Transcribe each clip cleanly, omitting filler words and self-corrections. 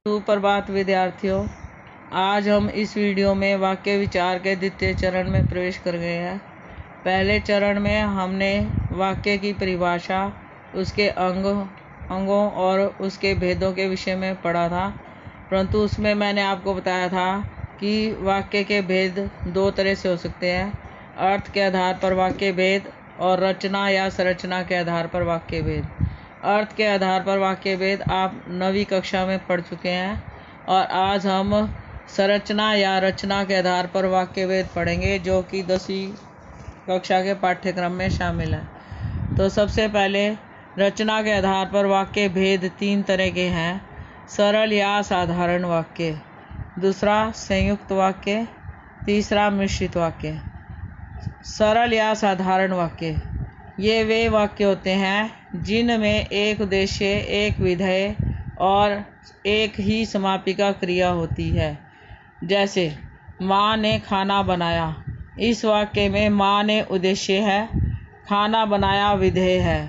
सुप्रभात विद्यार्थियों, आज हम इस वीडियो में वाक्य विचार के द्वितीय चरण में प्रवेश कर गए हैं। पहले चरण में हमने वाक्य की परिभाषा, उसके अंगों और उसके भेदों के विषय में पढ़ा था, परंतु उसमें मैंने आपको बताया था कि वाक्य के भेद दो तरह से हो सकते हैं: अर्थ के आधार पर वाक्य भेद और रचना या संरचना के आधार पर वाक्य भेद। अर्थ के आधार पर वाक्य भेद आप 9वीं कक्षा में पढ़ चुके हैं और आज हम संरचना या रचना के आधार पर वाक्य भेद पढ़ेंगे, जो कि 10वीं कक्षा के पाठ्यक्रम में शामिल है। तो सबसे पहले रचना के आधार पर वाक्य भेद 3 तरह के हैं: सरल या साधारण वाक्य, दूसरा संयुक्त वाक्य, तीसरा मिश्रित वाक्य। सरल या साधारण वाक्य ये वे वाक्य होते हैं जिनमें एक उद्देश्य, एक विधेय और एक ही समापिका क्रिया होती है। जैसे माँ ने खाना बनाया। इस वाक्य में माँ ने उद्देश्य है, खाना बनाया विधेय है,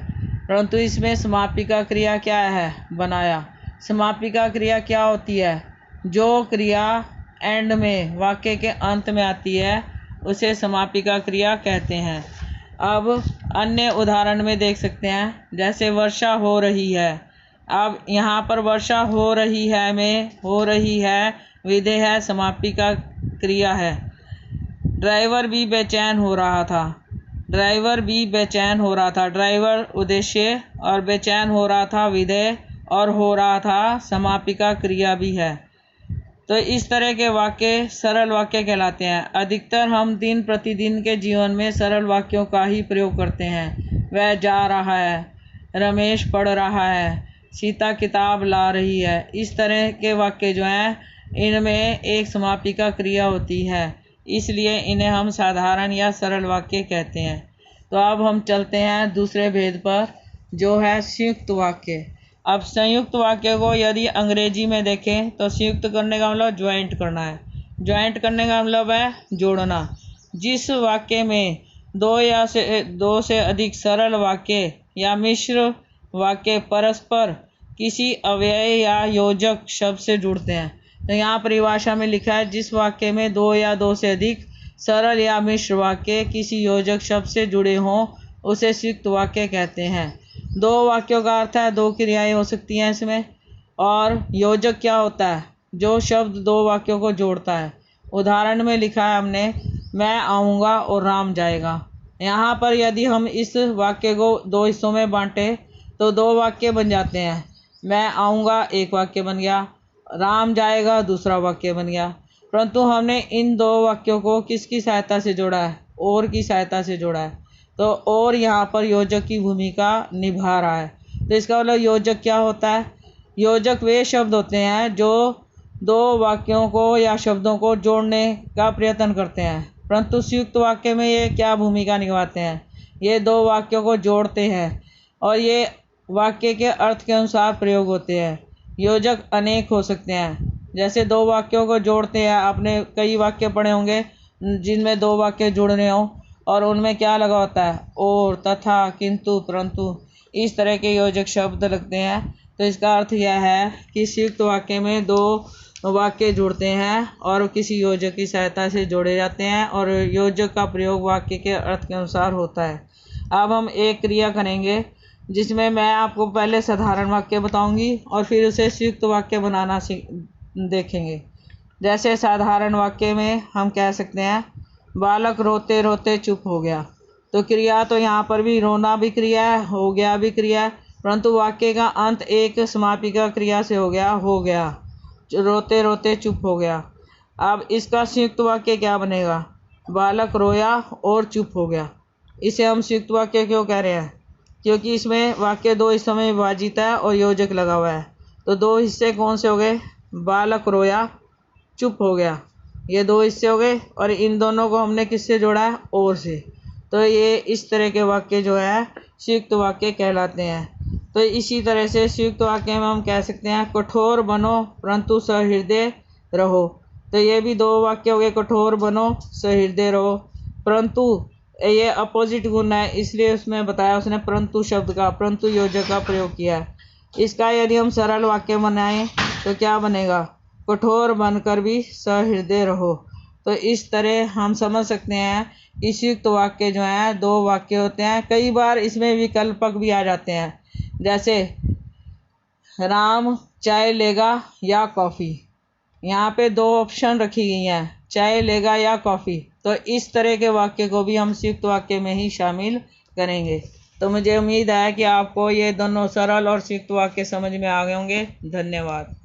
परंतु इसमें समापिका क्रिया क्या है? बनाया। समापिका क्रिया क्या होती है? जो क्रिया एंड में, वाक्य के अंत में आती है, उसे समापिका क्रिया कहते हैं। अब अन्य उदाहरण में देख सकते हैं, जैसे वर्षा हो रही है। अब यहाँ पर वर्षा हो रही है में हो रही है विधेय है, समापिका क्रिया है। ड्राइवर भी बेचैन हो रहा था। ड्राइवर भी बेचैन हो रहा था, ड्राइवर उद्देश्य और बेचैन हो रहा था विधेय और हो रहा था समापिका क्रिया भी है। तो इस तरह के वाक्य सरल वाक्य कहलाते हैं। अधिकतर हम दिन प्रतिदिन के जीवन में सरल वाक्यों का ही प्रयोग करते हैं। वह जा रहा है, रमेश पढ़ रहा है, सीता किताब ला रही है। इस तरह के वाक्य जो हैं, इनमें एक समापिका क्रिया होती है, इसलिए इन्हें हम साधारण या सरल वाक्य कहते हैं। तो अब हम चलते हैं दूसरे भेद पर, जो है संयुक्त वाक्य। अब संयुक्त वाक्य को यदि अंग्रेजी में देखें तो संयुक्त करने का मतलब ज्वाइंट करना है। ज्वाइंट करने का मतलब है जोड़ना। जिस वाक्य में दो से अधिक सरल वाक्य या मिश्र वाक्य परस्पर किसी अव्यय या योजक शब्द से जुड़ते हैं। तो यहाँ परिभाषा में लिखा है, जिस वाक्य में 2 या 2 से अधिक सरल या मिश्र वाक्य किसी योजक शब्द से जुड़े हों, उसे संयुक्त वाक्य कहते हैं। 2 वाक्यों का अर्थ है 2 क्रियाएं हो सकती हैं इसमें। और योजक क्या होता है? जो शब्द 2 वाक्यों को जोड़ता है। उदाहरण में लिखा है हमने, मैं आऊँगा और राम जाएगा। यहाँ पर यदि हम इस वाक्य को 2 हिस्सों में बांटें तो 2 वाक्य बन जाते हैं। मैं आऊँगा एक वाक्य बन गया, राम जाएगा दूसरा वाक्य बन गया। परंतु हमने इन 2 वाक्यों को किसकी सहायता से जोड़ा है? और की सहायता से जोड़ा है। तो और यहाँ पर योजक की भूमिका निभा रहा है। तो इसका मतलब योजक क्या होता है? योजक वे शब्द होते हैं जो 2 वाक्यों को या शब्दों को जोड़ने का प्रयत्न करते हैं। परंतु संयुक्त वाक्य में ये क्या भूमिका निभाते हैं? ये 2 वाक्यों को जोड़ते हैं और ये वाक्य के अर्थ के अनुसार प्रयोग होते हैं। योजक अनेक हो सकते हैं। जैसे 2 वाक्यों को जोड़ते हैं, आपने कई वाक्य पढ़े होंगे जिनमें 2 वाक्य जुड़ने हों और उनमें क्या लगा होता है? और, तथा, किंतु, परंतु, इस तरह के योजक शब्द लगते हैं। तो इसका अर्थ यह है कि संयुक्त वाक्य में 2 वाक्य जुड़ते हैं और किसी योजक की सहायता से जोड़े जाते हैं और योजक का प्रयोग वाक्य के अर्थ के अनुसार होता है। अब हम एक क्रिया करेंगे जिसमें मैं आपको पहले साधारण वाक्य बताऊंगी और फिर उसे संयुक्त वाक्य बनाना देखेंगे। जैसे साधारण वाक्य में हम कह सकते हैं, बालक रोते रोते चुप हो गया। तो क्रिया तो यहाँ पर भी रोना भी क्रिया है, हो गया भी क्रिया है, परंतु वाक्य का अंत एक समापिका क्रिया से हो गया, रोते रोते चुप हो गया। अब इसका संयुक्त वाक्य क्या बनेगा? बालक रोया और चुप हो गया। इसे हम संयुक्त वाक्य क्यों कह रहे हैं? क्योंकि इसमें वाक्य 2 हिस्सों में विभाजित है और योजक लगा हुआ है। तो 2 हिस्से कौन से हो गए? बालक रोया, चुप हो गया, ये 2 हिस्से हो गए और इन दोनों को हमने किससे जोड़ा है? और से। तो ये इस तरह के वाक्य जो है संयुक्त वाक्य कहलाते हैं। तो इसी तरह से संयुक्त वाक्य में हम कह सकते हैं, कठोर बनो परंतु सहृदय रहो। तो ये भी 2 वाक्य हो गए, कठोर बनो, सहृदय रहो। परंतु ये अपोजिट गुण है, इसलिए उसमें बताया उसने परंतु शब्द का, परंतु योजक का प्रयोग किया है। इसका यदि हम सरल वाक्य बनाएं तो क्या बनेगा? कठोर बनकर भी सहृदय रहो। तो इस तरह हम समझ सकते हैं कि संयुक्त वाक्य जो है 2 वाक्य होते हैं। कई बार इसमें विकल्पक भी आ जाते हैं, जैसे राम चाय लेगा या कॉफ़ी। यहाँ पे 2 ऑप्शन रखी गई हैं, चाय लेगा या कॉफ़ी। तो इस तरह के वाक्य को भी हम संयुक्त वाक्य में ही शामिल करेंगे। तो मुझे उम्मीद है कि आपको ये दोनों सरल और संयुक्त वाक्य समझ में आ गए होंगे। धन्यवाद।